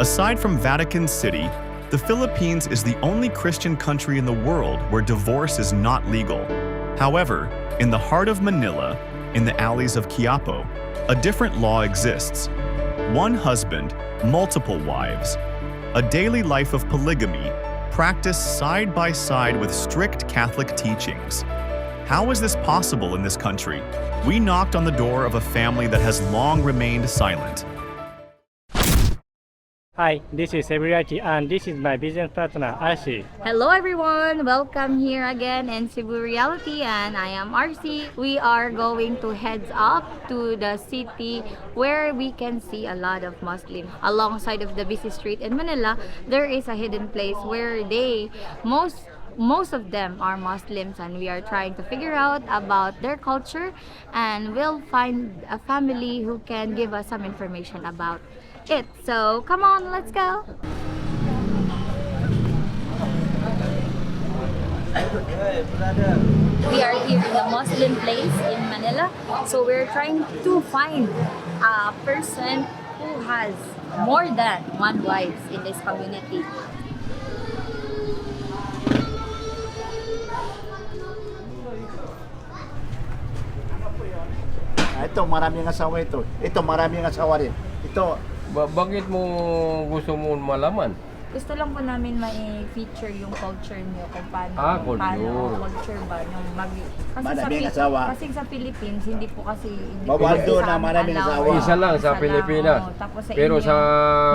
Aside from Vatican City, the Philippines is the only Christian country in the world where divorce is not legal. However, in the heart of Manila, in the alleys of Quiapo, a different law exists. One husband, multiple wives. A daily life of polygamy, practiced side by side with strict Catholic teachings. How is this possible in this country? We knocked on the door of a family that has long remained silent. Hi, this is Ebirati and this is my business partner, RC. Hello everyone! Welcome here again in Cebu Reality and I am RC. We are going to heads up to the city where we can see a lot of Muslims. Alongside of the busy street in Manila, there is a hidden place where most of them are Muslims and we are trying to figure out about their culture and we'll find a family who can give us some information about it. So come on, let's go. We are here in a Muslim place in Manila, so we're trying to find a person who has more than one wife in this community. Ito, maraming asawa ito. Ito, maraming asawa rin. Ito, Bakit mo gusto mo malaman? Gusto lang po namin mai-feature yung culture niyo kung paano, culture ba yung Maraming asawa. Kasi sa Philippines hindi po kasi Bawal doon na sa amin maraming allowed. asawa. Isa lang sa Isa Pilipinas. lang, tapos sa Pero inyo, sa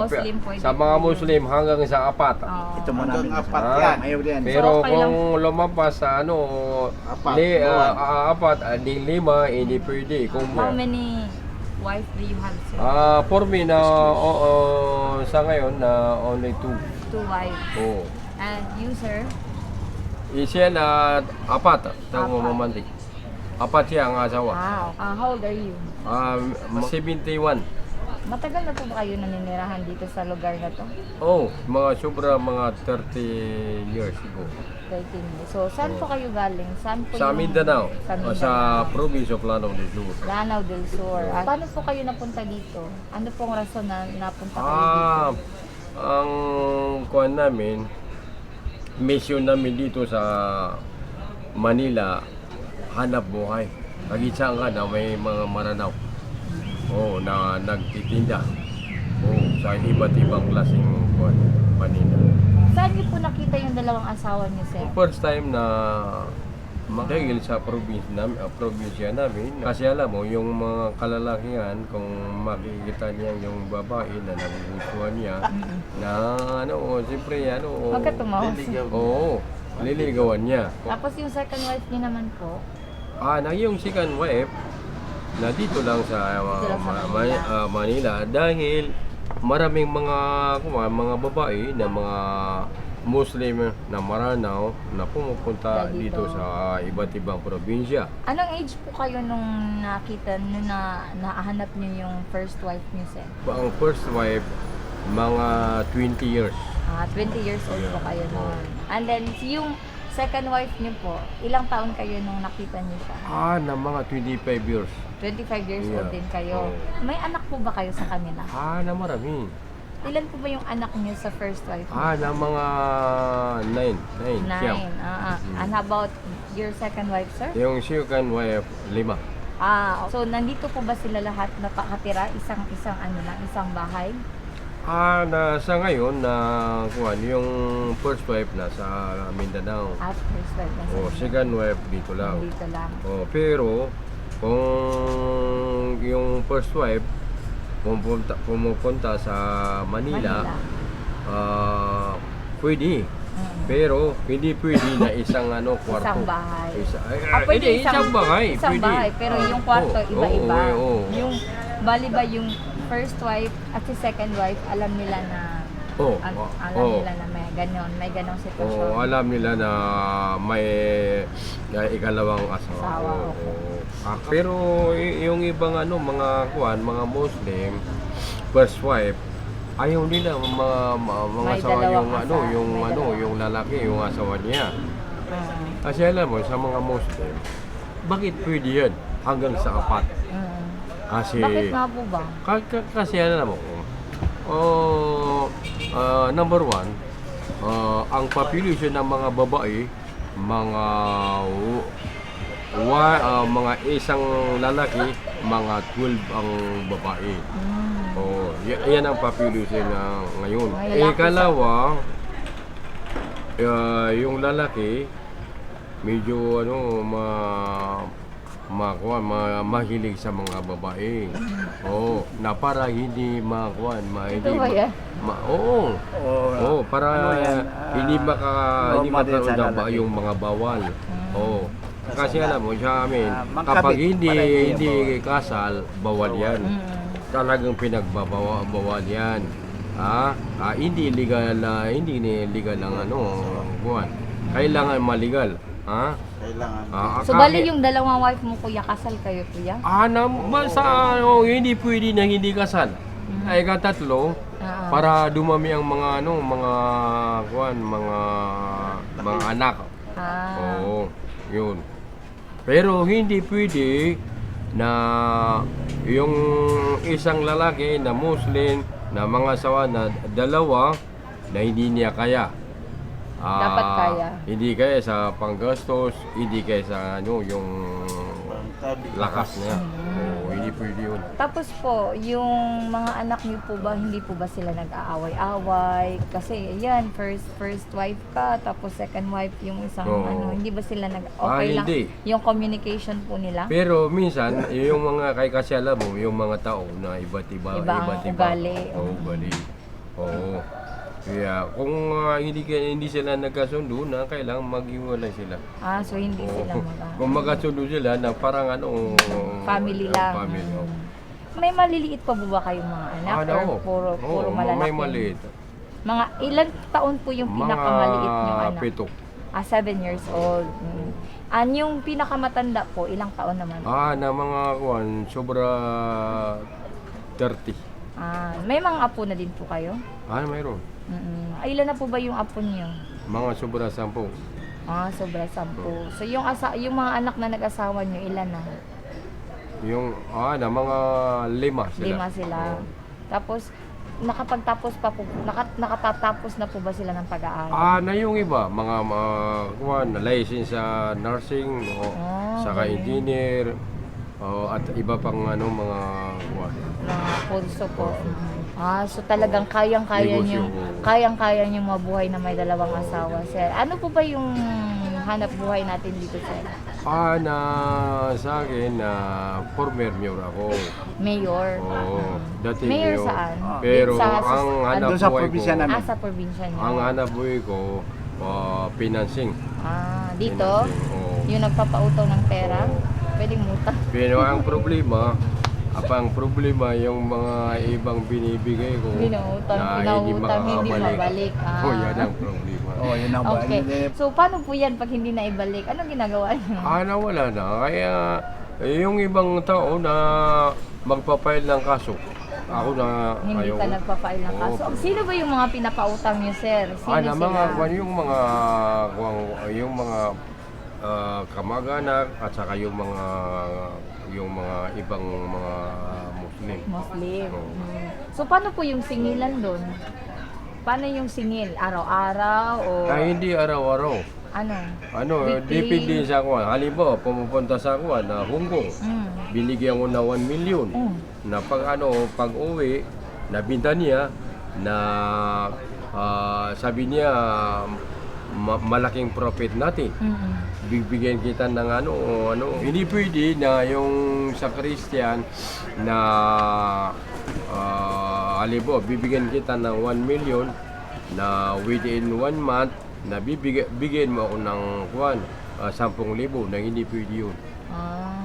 Muslim pwede sa mga po. Muslim hanggang sa apat. ito maraming apat asawa. yan. Ayaw din. Pero So, okay kung lumampas sa Apat, apat, di lima, hindi pwede. Kung How many wife do you have, sir? for me na sa ngayon na only two. Two wives. Oh. And you, sir? Siya na apat, Apat. mamantik. Apat siya ang asawa. Wow. How old are you? 71. Matagal na po ba kayo naninirahan dito sa lugar na to? Oh, mga 30 years ago. 13 years. So, saan po kayo galing? Saan po Sa yung- Mindanao, Sa Mindanao. sa province of Lanao del Sur. Lanao del Sur. Paano po kayo napunta dito? Ano pong rason na napunta kayo dito? Ang kuan namin, mission namin dito sa Manila, hanap buhay. Pag-isa nga na may mga maranaw. Oh, na nagtitinda. Oh, sa iba't ibang klaseng kuan, Manila. Saan niyo po nakita yung dalawang asawa niyo, sir? First time na makigil sa probinsya namin. Kasi alam mo, yung mga kalalakihan, kung makikita niya yung babae na nagugustuhan niya, na siyempre, Huwag ka tumawa. Oo, liligawan niya. Tapos yung second wife niyo naman po, Na yung second wife, na dito lang sa Manila dahil maraming mga babae na mga Muslim na maranaw na pumupunta dito sa iba't ibang probinsya. anong age po kayo nung nakita, nung nahanap niyo yung first wife niyo, sir? Ang first wife, mga 20 years. 20 years old po kayo noon. And then, yung second wife niyo po, ilang taon kayo nung nakita niyo siya? Na mga 25 years. 25 years old Yeah. din kayo. May anak po ba kayo sa kanila? Na marami. Ilan po ba yung anak niyo sa first wife? Na mga 9. 9. Nine. And how about your second wife, sir? Yung second wife, 5. So nandito po ba sila lahat nakakatira? Isang bahay? Sa ngayon, yung first wife nasa Mindanao. First wife na sila. Second wife dito lang. Dito lang. Pero, kung yung first wife pumupunta sa Manila. Pwede. Pero hindi pwede na isang kwarto. Isang bahay. Pwede isang bahay. Isang Pwede. bahay, pero yung kwarto iba-iba. Oo. Yung bali ba yung first wife at si second wife alam nila na nila na may ganong sitwasyon. Alam nila na may ikalawang asawa. Pero yung ibang mga Muslim first wife, ayaw nila mga asawa yung lalaki, yung asawa niya. Kasi alam mo, sa mga Muslim, bakit pwede yan hanggang sa apat? Kasi, Bakit nga po ba? kasi alam mo, number one, ang population ng mga babae, mga isang lalaki, mga 12 ang babae. Oh, yan ang population na ngayon. Mga lalaki Ikalawa, yung lalaki, medyo mahilig sa mga babae. Oh, na para hindi Ito ba yan? Oo. Oh, para hindi normal din makaroon sa ng lalaki. yung mga bawal. Oh. Kasi alam mo, sa amin, magkabit, kapag hindi para hindi kasal, bawal yan. Talagang pinagbabawal yan. Hindi legal ang buwan. Kailangan maligal. Kailangan. So, bali yung dalawang wife mo, kuya, kasal kayo, kuya? Hindi pwede na hindi kasal. Ay katatlo, para dumami ang mga mga anak. Oo, yun. Pero hindi pwede na yung isang lalaki na Muslim na mga asawa na dalawa na hindi niya kaya. Dapat kaya. Hindi kaya sa panggastos, hindi kaya sa yung lakas niya. Oo, hindi pwede yun. Tapos po, yung mga anak niyo po ba, hindi po ba sila nag-aaway-away? Kasi yan, first wife ka, tapos second wife yung isang Oo. hindi ba sila okay lang? Hindi. Yung communication po nila? Pero minsan, yung mga kasi alam mo, yung mga tao na iba't iba. Iba ang ugali. Oo, ugali. Oo. Kaya kung hindi sila nagkasundo na, kailangan maghiwalay sila. So hindi Oo. sila Kung magkasundo sila na parang family lang. Family, oo. May maliliit pa po ba kayong mga anak? Oo. Or puro malalaki? May maliit. Mga ilang taon po yung pinakamaliit niyong anak? 7. 7 years old. Yung pinakamatanda po, ilang taon naman? Na mga sobra 30. May mga apo na din po kayo? Mayroon. Ilan na po ba yung apo niyo? Mga sobra 10. Sobra 10. So yung mga anak na nag-asawa niyo, ilan na? Yung na mga 5 sila. 5 sila. Oo. Tapos nakapagtapos pa po, nakatatapos na po ba sila ng pag-aaral? Na yung iba, mga license sa nursing, saka okay. engineer, at iba pang mga Mga kurso po. So talagang kayang-kaya Negosyo. niyo mabuhay na may dalawang asawa, sir. Ano po ba yung hanap buhay natin dito, sir? Sa akin, former mayor ako. Mayor. Oo, dati Mayor mayor. saan? Pero Sa- ang hanap Doon sa buhay probinsya ko, namin. Sa probinsya niyo. ang hanap buhay ko, Dito? Financing, oo. Yung nagpapautaw ng pera? Pwedeng muta. Pero ang problema, yung mga ibang binibigay ko Pinautang, na hindi pinautang, hindi makakabalik. mabalik. Yan ang problema. Yun ang Okay. So, paano po yan pag hindi na ibalik? Anong ginagawa niyo? Nawala na. Kaya yung ibang tao na magpapail ng kaso, ako na Hindi ayaw. ka nagpa-file ng kaso. Oo. Sino ba yung mga pinapautang niyo, sir? Sino Na sila? yung mga kamag-anak at saka yung mga ibang mga Muslim. Muslim. Oo. So, paano po yung singilan doon? Paano yung singil? Araw-araw o Hindi araw-araw. ano? Weekly? Depende sa kuwan. Halimbawa, pumupunta sa kuwan na Hong Kong. Binigyan ko na 1 million. Na pag uwi, nabinta niya na sabi niya malaking profit natin. Bibigyan kita ng hindi pwede na yung sa Christian na halimbawa bibigyan kita ng 1 million na within 1 month na bigyan mo ako ng 10,000 na hindi pwede yun.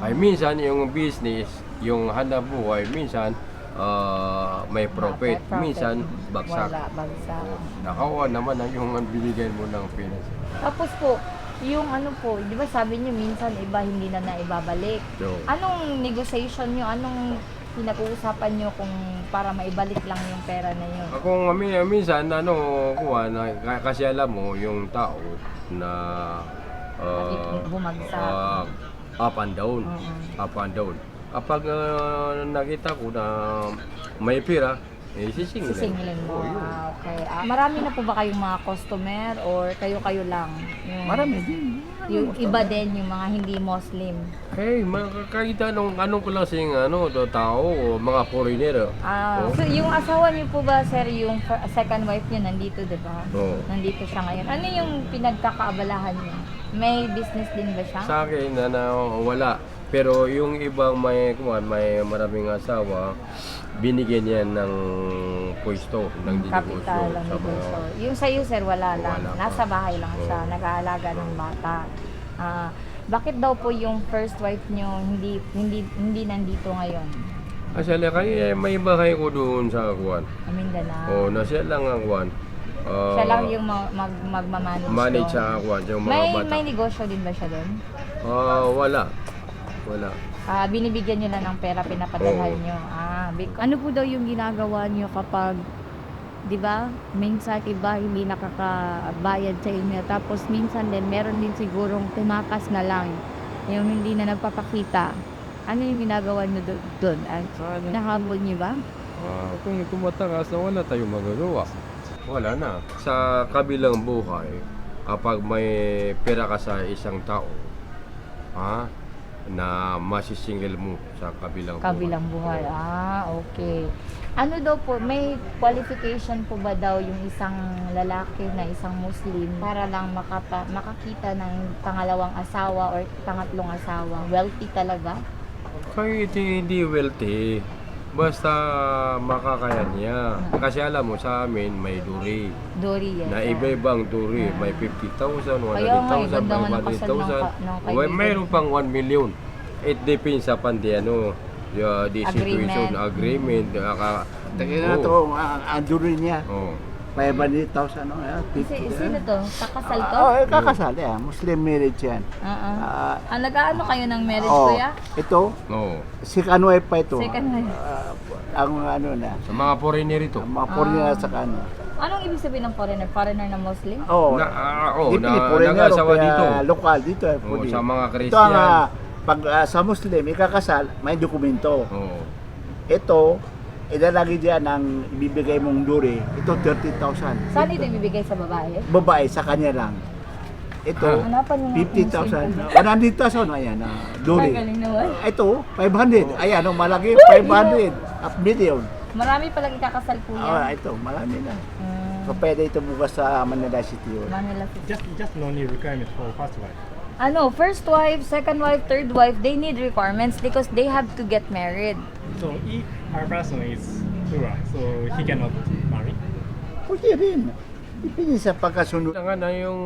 Ay minsan yung business, yung hanap buhay, minsan may profit, minsan bagsak. Wala, bagsak. Nakawa naman yung binigyan mo ng finance. Tapos po, yung di ba sabi niyo minsan iba hindi na naibabalik. So, Anong negotiation niyo? Anong pinag-uusapan niyo kung para maibalik lang yung pera na yun? Kung minsan kasi alam mo yung tao na Bumagsak. up and down. Up and down. Kapag nakita ko na may pera, sisingilin. Sisingilin mo. Oo, yun. Okay. Marami na po ba kayong mga customer or kayo-kayo lang? Marami din. Yung iba din, yung mga hindi Muslim. Makakita nung anong ko lang siyang tao o mga foreigner. So yung asawa niyo po ba, sir, yung second wife niyo nandito, di ba? Oo. Nandito siya ngayon. Ano yung pinagkakaabalahan niyo? May business din ba siya? Sa akin wala. Pero yung ibang may maraming asawa, binigyan niya ng pwesto ng dinegosyo. Kapital ang sa mga- negosyo. Yung sa iyo, sir, wala lang. Wala pa. Nasa bahay lang siya, Oo. nag-aalaga ng bata. Bakit daw po yung first wife niyo hindi nandito ngayon? Actually, kaya may bahay ko doon sa Kuwan. Mindanao. Nasiya lang ang Kuwan. Siya lang yung magmamanage Manage doon. sa Kuwan, yung mga bata. May negosyo din ba siya doon? Wala. Binibigyan niyo lang ng pera, pinapadalhan Oo. niyo. Ano po daw yung ginagawa niyo kapag, di ba, minsan iba hindi nakakabayad sa inyo. Tapos minsan din, meron din sigurong tumakas na lang, yung hindi na nagpapakita. Ano yung ginagawa niyo doon? Nahabol niyo ba? Kung tumatakas na wala tayong magagawa. Wala na. Sa kabilang buhay, kapag may pera ka sa isang tao, na masisingil mo sa Kabilang buhay. Okay. Ano daw po, may qualification po ba daw yung isang lalaki na isang Muslim para lang makakita ng pangalawang asawa or pangatlong asawa? Wealthy talaga? Kahit hindi wealthy, basta makakaya niya. Kasi alam mo, sa amin may duri. Dory, yes. Na sir. iba-ibang duri. May 50,000, Kaya nga, 100,000, ganda nga may ng kasal ng 100,000. kaibigan. Mayroon pang 1 million. It depends sa the situation, agreement. Tingnan na to, ang duri niya. 500,000, Sino to? Kakasal to? Kakasal yan. Muslim marriage yan. Nag-aano kayo ng marriage, Oh, kuya? ito, second wife pa ito. Second wife. Ang ano na, Sa mga foreigner ito. ang mga foreigner sa ano. Anong ibig sabihin ng foreigner? Foreigner na Muslim? Oh, foreigner nag-asawa dito. Lokal dito. Sa mga Ito ang Christian. pag sa Muslim, ikakasal, may dokumento. Oo. Ito, ilalagay diyan ang ibibigay mong duri. Ito, 30,000. Saan ito ibibigay sa babae? Babae, sa kanya lang. Ito, Hanapan yung 50,000. 100,000, ayan, duri. Ay, galing naman. Ito, 500. Ayan, malaki, 500. Up million. Marami palang ikakasal po yan. Ito, marami na. So, pwede ito bukas sa Manila City. Manila City. Just no need requirement for first wife. First wife, second wife, third wife, they need requirements because they have to get married. So if our person is poor, so he cannot marry. Pwede rin. Depende sa pagkasunod. Kailangan na yung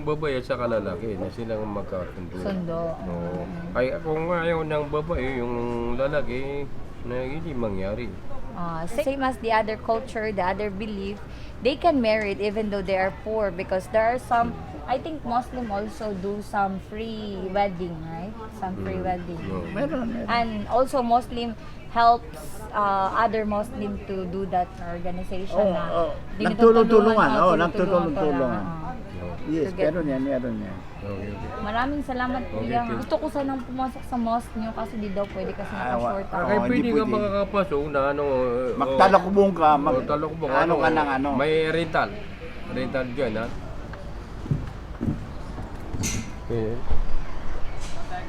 babae at saka lalaki na silang magkasundo. Sundo. Oo. Ay, kung ayaw ng babae, yung lalaki, na hindi mangyari. Same as the other culture, the other belief, they can marry even though they are poor because there are some, I think Muslim also do some free wedding, right? Some free wedding. Meron. And also Muslim helps other Muslim to do that organization na Nagtulong-tulungan. nagtutulungan. Yes, To get- meron yan. Okay. Maraming salamat kuya. Okay. Gusto ko sanang pumasok sa mosque nyo kasi di daw pwede kasi Ah, naka-short ako. Kaya hindi pwede ka pwede. makakapasok na Magtalakubong ka. talakubong. Ano ka ng ano. May rental. Rental dyan, ha? Okay.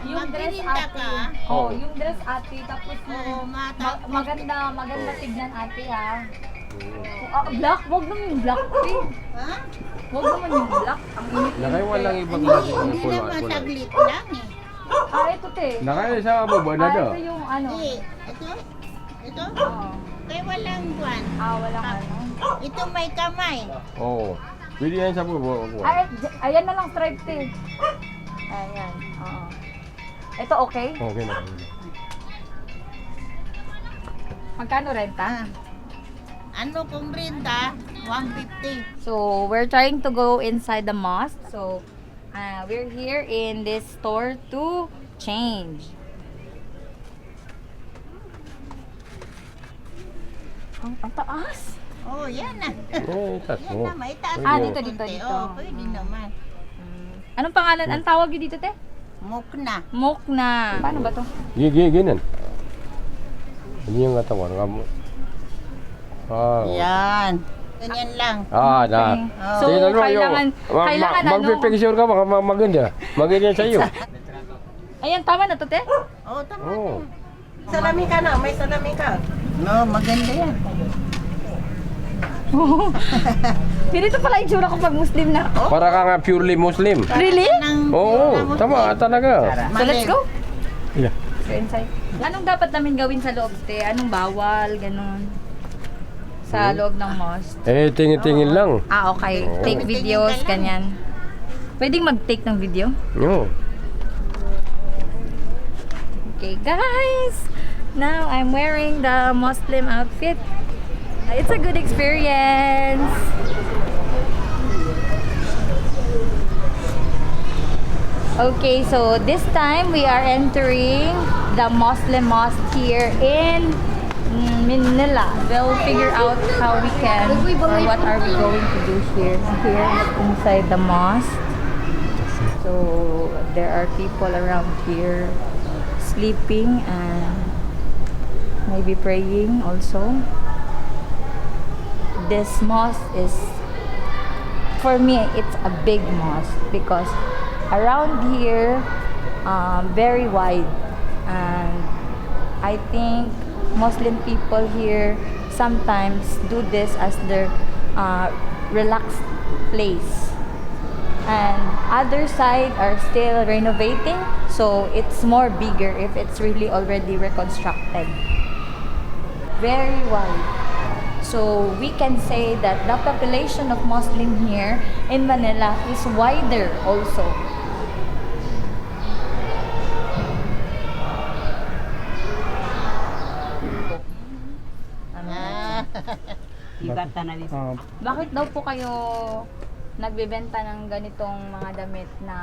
Yung dress ate. Yung dress ate tapos maganda tignan ate ha. Black, wag naman yung black pink. Wag naman yung black. Ang init. Nakay walang ibang klase ng Hindi kulay. naman saglit lang eh. Ito te. Nakay sa baba na daw. Ito yung ano. Ito? Oo. Kaya walang buwan. Walang ano. Ito may kamay. Oo. Pwede yan sa baba. Ayan na lang stripe te. Ayan. Oo. Ito okay? Okay na. Magkano renta? Ano kung renta? 150. So, we're trying to go inside the mosque. So, we're here in this store to change. Ang taas! Oh, yan na. Itas Yan mo. na, may taas. Dito. Oh, pwede naman. Anong pangalan? Ang tawag yun dito, te? Mukna. Mukna. Paano ba to? Ganyan. Hindi yung katawan. Yan. Ganyan lang. Na. So, Tingnan mo, kailangan ano? magpipicture ka, maganda. Maganda sa iyo. Ayan, tama na to, te? Oo, tama. Oh. Salamin ka na, may salamin ka. No, maganda yan. Ganito pala itsura ko pag Muslim na. Para ka nga purely Muslim. Really? Oo, tama talaga. So, let's go. Yeah. So, inside. Anong dapat namin gawin sa loob, te? Anong bawal, ganun? Sa loob ng mosque? Tingin-tingin lang. Ah, okay. Take videos, ganyan. Pwedeng mag-take ng video? Oo. Okay, guys! Now, I'm wearing the Muslim outfit. It's a good experience. Okay, so this time we are entering the Muslim mosque here in Manila. We'll figure out how we can or what are we going to do here inside the mosque. So there are people around here sleeping and maybe praying also. This mosque is, for me, it's a big mosque because around here, very wide, and I think Muslim people here sometimes do this as their relaxed place. And other side are still renovating, so it's more bigger if it's really already reconstructed. Very wide. So we can say that the population of Muslim here in Manila is wider also. Bakit daw po kayo nagbebenta ng ganitong mga damit na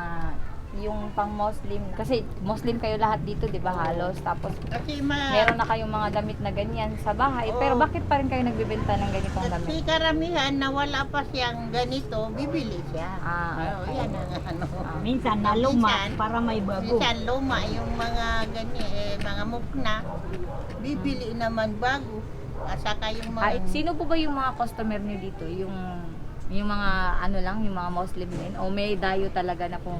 yung pang Muslim? Kasi Muslim kayo lahat dito, di ba, halos? Tapos Kasi meron na kayong mga damit na ganyan sa bahay. Pero bakit pa rin kayo nagbebenta ng ganitong Kasi damit? karamihan na wala pa siyang ganito, bibili siya. Ah, okay. Yan ang ano. Minsan naluma Minsan, para may bago. Minsan luma yung mga ganyan, mga mukna, bibili naman bago. At saka yung mga... Sino po ba yung mga customer niyo dito? Yung mga ano lang, yung mga Muslim din? O may dayo talaga na po?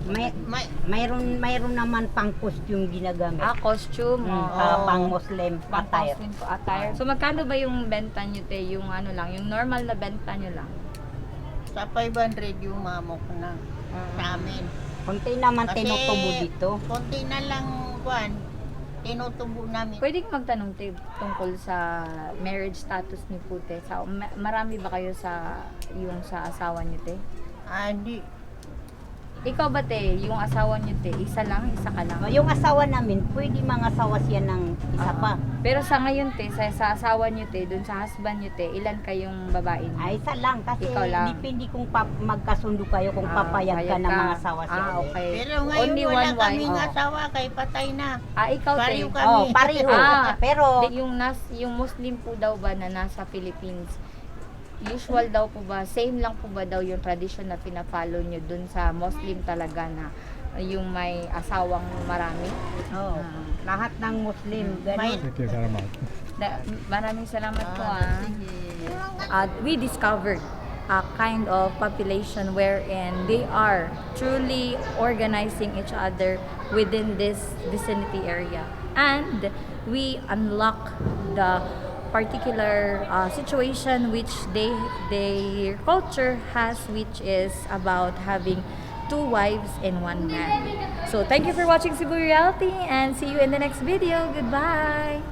Mayroon naman pang costume ginagamit. Costume. Pang Muslim attire. Muslim po attire. So magkano ba yung benta nyo, te? Yung ano lang, yung normal na benta nyo lang? Sa 500 yung mga mukna sa amin. Konti naman Kasi tinutubo dito. konti na lang, tinutubo namin. Pwede magtanong, te, tungkol sa marriage status ni po, te. Marami ba kayo sa asawa niyo, te? Hindi. Ikaw ba, te, yung asawa niyo, te, isa lang, isa ka lang? Yung asawa namin, pwede mga asawa siya ng isa pa. Pero sa ngayon, te, sa asawa niyo, te, dun sa husband niyo, te, ilan kayong babae niyo? Ay, isa lang. Kasi Ikaw lang. depende kung magkasundo kayo kung papayag ka ng mga asawa siya. Okay. Pero ngayon Only wala one wife. kaming asawa kay patay na. Ikaw, te. Pareho kami. Pareho. Pero Yung Muslim po daw ba na nasa Philippines, usual daw po ba, same lang po ba daw yung tradition na pina-follow nyo dun sa Muslim talaga na yung may asawang marami? lahat ng Muslim, May- ganun. Okay, salamat. Maraming salamat po Sige. We discovered a kind of population wherein they are truly organizing each other within this vicinity area, and we unlock the particular situation which their culture has, which is about having 2 wives and 1 man. So thank you for watching Cebu Reality, and see you in the next video. Goodbye.